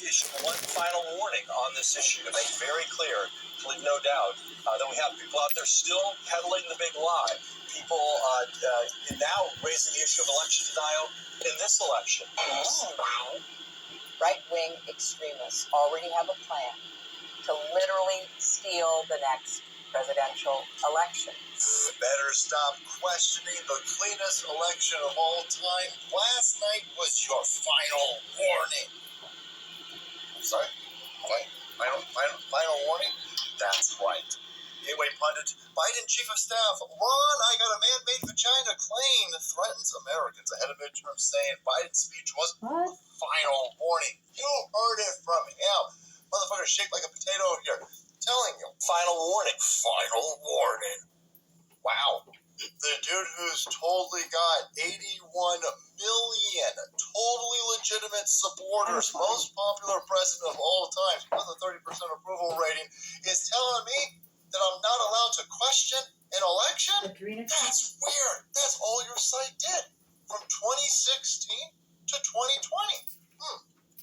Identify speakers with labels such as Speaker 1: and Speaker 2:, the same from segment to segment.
Speaker 1: Issue one final warning on this issue to make very clear, no doubt, that we have people out there still peddling the big lie. People now raising the issue of election denial in this election.
Speaker 2: Wow. Right-wing extremists already have a plan to literally steal the next presidential election.
Speaker 1: Better stop questioning the cleanest election of all time. Last night was your final warning. Sorry? Final warning? That's right. Anyway, pundit, Biden Chief of Staff, Ron, I got a man-made vagina claim that threatens Americans ahead of midterms, saying Biden's speech was a final warning. You heard it from him. Motherfucker shaped like a potato here. Telling you. Final warning. Final warning. Wow. The dude who's totally got 81 million totally legitimate supporters, most popular president of all time, with a 30% approval rating, is telling me that I'm not allowed to question an election? That's weird. That's all your site did from 2016 to 2020.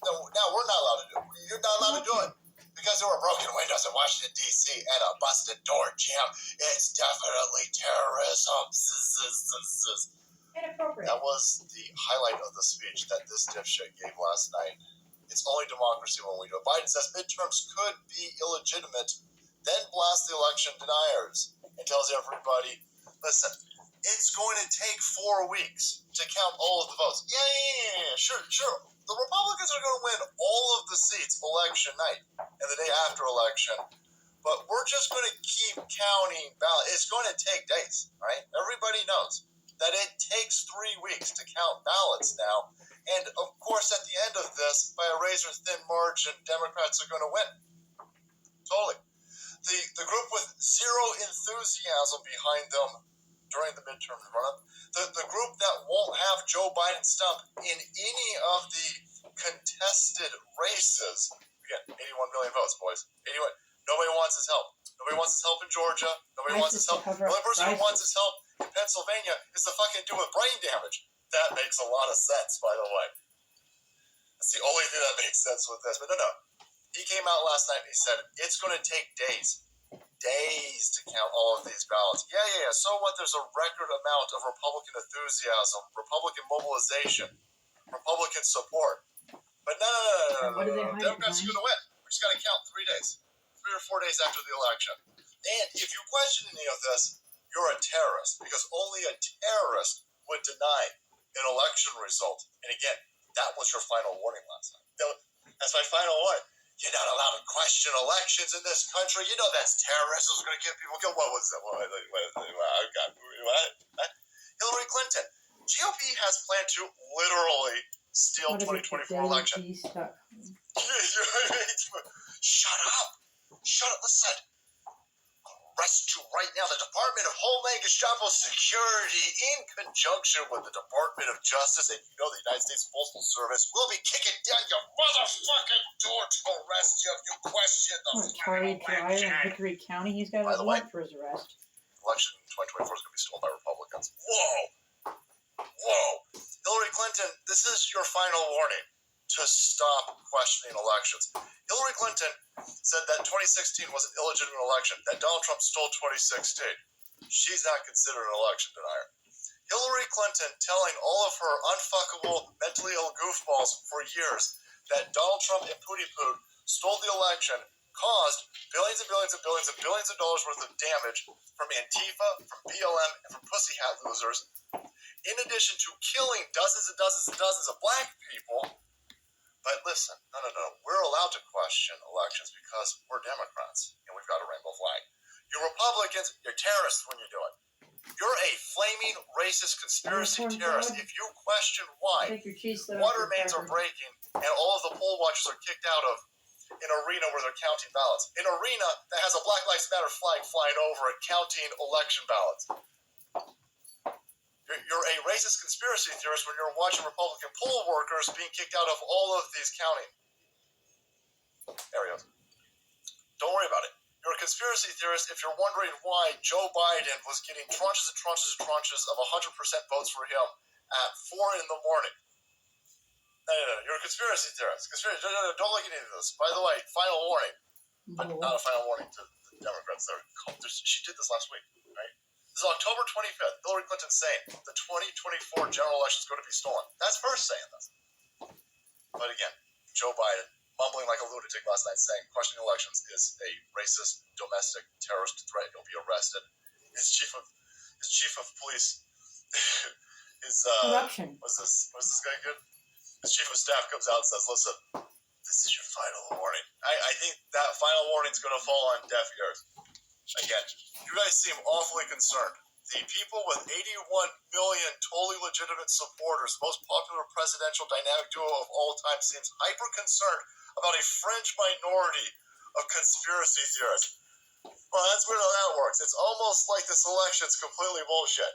Speaker 1: Now we're not allowed to do it. You're not allowed to do it. Because there were broken windows in Washington, D.C. and a busted door jam. It's definitely terrorism.
Speaker 3: Inappropriate.
Speaker 1: That was the highlight of the speech that this dipshit gave last night. It's only democracy when we do it. Biden says midterms could be illegitimate, then blasts the election deniers and tells everybody, listen, it's going to take 4 weeks to count all of the votes. Yeah, sure. The Republicans are going to win all of the seats election night and the day after election, but we're just going to keep counting ballots. It's going to take days, right? Everybody knows that it takes 3 weeks to count ballots now, and of course, at the end of this, by a razor-thin margin, Democrats are going to win. Totally. The group with zero enthusiasm behind them during the midterm run-up, the group that won't have Joe Biden stump in any of the contested races. Again, 81 million votes, boys. 81. Nobody wants his help. Nobody wants his help in Georgia. Nobody wants his help. The only person who wants his help in Pennsylvania is the fucking dude with brain damage. That makes a lot of sense, by the way. That's the only thing that makes sense with this. But no. He came out last night and he said, it's going to take days to count all of these ballots. Yeah. So what? There's a record amount of Republican enthusiasm, Republican mobilization, Republican support. But no. Democrats are going to win. We just got to count 3 days, 3 or 4 days after the election. And if you question any of this, you're a terrorist, because only a terrorist would deny an election result. And again, that was your final warning last night. That's my final warning. You're not allowed to question elections in this country. You know that's terrorism. It's going to get people killed. What was that? What? Hillary Clinton. GOP has planned to literally steal 2024 election. Shut up. Listen. Arrest you right now. The Department of Homeland Gestapo Security, in conjunction with the Department of Justice and the United States Postal Service, will be kicking down your motherfucking door to arrest you if you question the
Speaker 3: Charlie Dyer in Hickory County. He's got a warrant for his arrest.
Speaker 1: Election 2024 is going to be stolen by Republicans. Whoa. Hillary Clinton, this is your final warning to stop questioning elections. Hillary Clinton said that 2016 was an illegitimate election, that Donald Trump stole 2016. She's not considered an election denier. Hillary Clinton telling all of her unfuckable, mentally ill goofballs for years that Donald Trump and Pootie Poot stole the election, caused billions and billions and billions and billions of dollars worth of damage from Antifa, from BLM, and from pussy hat losers, in addition to killing dozens and dozens and dozens of black people. But listen, no. We're allowed to question elections because we're Democrats and we've got a rainbow flag. You Republicans, you're terrorists when you do it. You're a flaming racist conspiracy terrorist if you question why water mains are breaking and all of the poll watchers are kicked out of an arena where they're counting ballots. An arena that has a Black Lives Matter flag flying over it counting election ballots. You're a racist conspiracy theorist when you're watching Republican poll workers being kicked out of all of these counting areas. Don't worry about it. You're a conspiracy theorist if you're wondering why Joe Biden was getting tranches and tranches and tranches of 100% votes for him at 4 in the morning. No. You're a conspiracy theorist. No, don't look at any of this. By the way, final warning. But not a final warning to the Democrats. She did this last week, right? This is October 25th. Hillary Clinton saying the 2024 general election is going to be stolen. That's her saying this. But again, Joe Biden mumbling like a lunatic last night, saying questioning elections is a racist, domestic terrorist threat. He'll be arrested. His chief of police,
Speaker 3: corruption.
Speaker 1: Was this guy good? His chief of staff comes out and says, "Listen, this is your final warning." I think that final warning is going to fall on deaf ears. Again, you guys seem awfully concerned. The people with 81 million totally legitimate supporters, most popular presidential dynamic duo of all time, seems hyper concerned about a fringe minority of conspiracy theorists. Well, that's weird how that works. It's almost like this election's completely bullshit.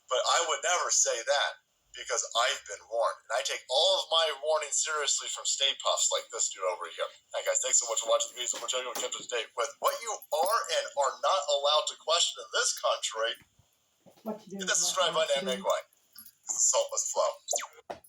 Speaker 1: But I would never say that, because I've been warned. And I take all of my warnings seriously from Stay Puffs like this dude over here. Hey guys, thanks so much for watching the video. So much everyone kept up to date with what you are and are not allowed to question in this country.
Speaker 3: What to do?
Speaker 1: Hit that subscribe button and make one. It's the Saltless Flow.